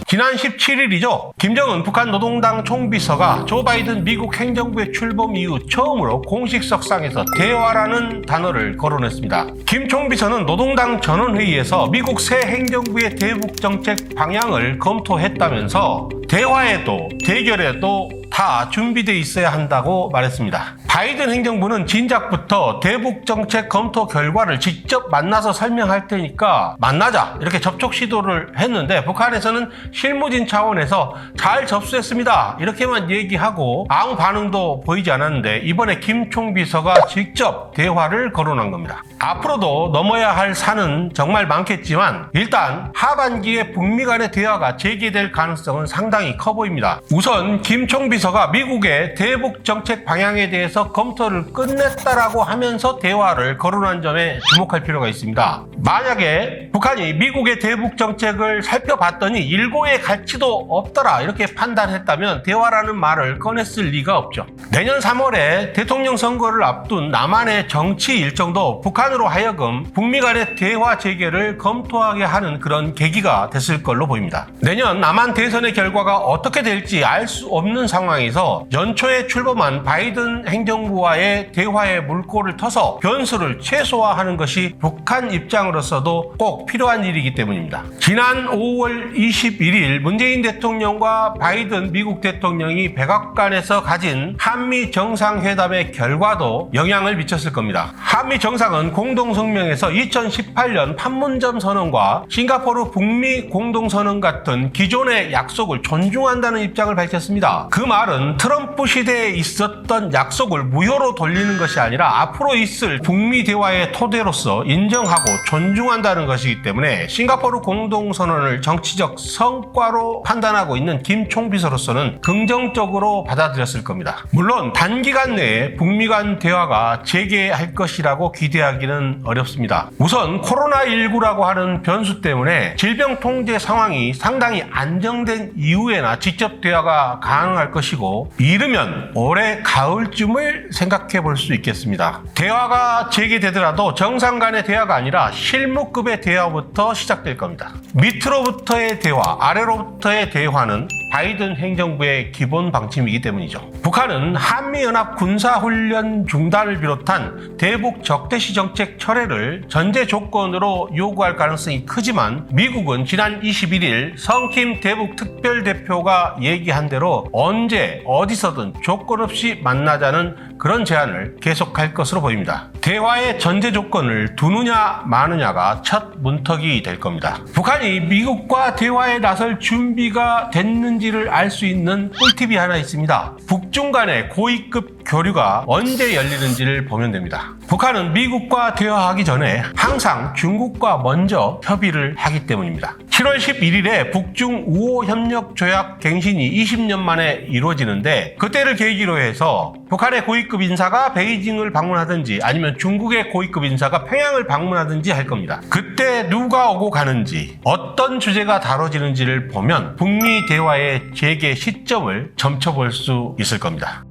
지난 17일이죠. 김정은 북한 노동당 총비서가 조 바이든 미국 행정부의 출범 이후 처음으로 공식 석상에서 대화라는 단어를 거론했습니다. 김 총비서는 노동당 전원회의에서 미국 새 행정부의 대북 정책 방향을 검토했다면서 대화에도 대결에도 다 준비되어 있어야 한다고 말했습니다. 바이든 행정부는 진작부터 대북 정책 검토 결과를 직접 만나서 설명할 테니까 만나자 이렇게 접촉 시도를 했는데 북한에서는 실무진 차원에서 잘 접수했습니다 이렇게만 얘기하고 아무 반응도 보이지 않았는데 이번에 김 총비서가 직접 대화를 거론한 겁니다. 앞으로도 넘어야 할 산은 정말 많겠지만 일단 하반기에 북미 간의 대화가 재개될 가능성은 상당히 커 보입니다. 우선 김 총비서가 미국의 대북 정책 방향에 대해서 검토를 끝냈다라고 하면서 대화를 거론한 점에 주목할 필요가 있습니다. 만약에 북한이 미국의 대북 정책을 살펴봤더니 일고의 가치도 없더라 이렇게 판단했다면 대화라는 말을 꺼냈을 리가 없죠. 내년 3월에 대통령 선거를 앞둔 남한의 정치 일정도 북한으로 하여금 북미 간의 대화 재개를 검토하게 하는 그런 계기가 됐을 걸로 보입니다. 내년 남한 대선의 결과가 어떻게 될지 알 수 없는 상황에서 연초에 출범한 바이든 행정부와의 대화의 물꼬를 터서 변수를 최소화하는 것이 북한 입장으로서도 꼭 필요한 일이기 때문입니다. 지난 5월 21일 문재인 대통령과 바이든 미국 대통령이 백악관에서 가진 한미 정상회담의 결과도 영향을 미쳤을 겁니다. 한미 정상은 공동성명에서 2018년 판문점 선언과 싱가포르 북미 공동선언 같은 기존의 약속을 존중한다는 입장을 밝혔습니다. 그 말은 트럼프 시대에 있었던 약속을 무효로 돌리는 것이 아니라 앞으로 있을 북미 대화의 토대로서 인정하고 존중한다는 것이기 때문에 싱가포르 공동선언을 정치적 성과로 판단하고 있는 김 총비서로서는 긍정적으로 받아들였을 겁니다. 물론 단기간 내에 북미 간 대화가 재개할 것이라고 기대하기는 어렵습니다. 우선 코로나19라고 하는 변수 때문에 질병 통제 상황이 상당히 안정된 이후에나 직접 대화가 가능할 것이고 이르면 올해 가을쯤을 생각해 볼 수 있겠습니다. 대화가 재개되더라도 정상 간의 대화가 아니라 실무급의 대화부터 시작될 겁니다. 밑으로부터의 대화, 아래로부터의 대화는 바이든 행정부의 기본 방침이기 때문이죠. 북한은 한미연합 군사훈련 중단을 비롯한 대북 적대시 정책 철회를 전제 조건으로 요구할 가능성이 크지만 미국은 지난 21일 성킴 대북 특별대표가 얘기한 대로 언제 어디서든 조건 없이 만나자는 그런 제안을 계속할 것으로 보입니다. 대화의 전제 조건을 두느냐 마느냐가 첫 문턱이 될 겁니다. 북한이 미국과 대화에 나설 준비가 됐는지를 알 수 있는 꿀팁이 하나 있습니다. 북중 간의 고위급 교류가 언제 열리는지를 보면 됩니다. 북한은 미국과 대화하기 전에 항상 중국과 먼저 협의를 하기 때문입니다. 7월 11일에 북중 우호 협력 조약 갱신이 20년 만에 이루어지는데 그때를 계기로 해서 북한의 고위급 인사가 베이징을 방문하든지 아니면 중국의 고위급 인사가 평양을 방문하든지 할 겁니다. 그때 누가 오고 가는지 어떤 주제가 다뤄지는지를 보면 북미 대화의 재개 시점을 점쳐볼 수 있을 겁니다.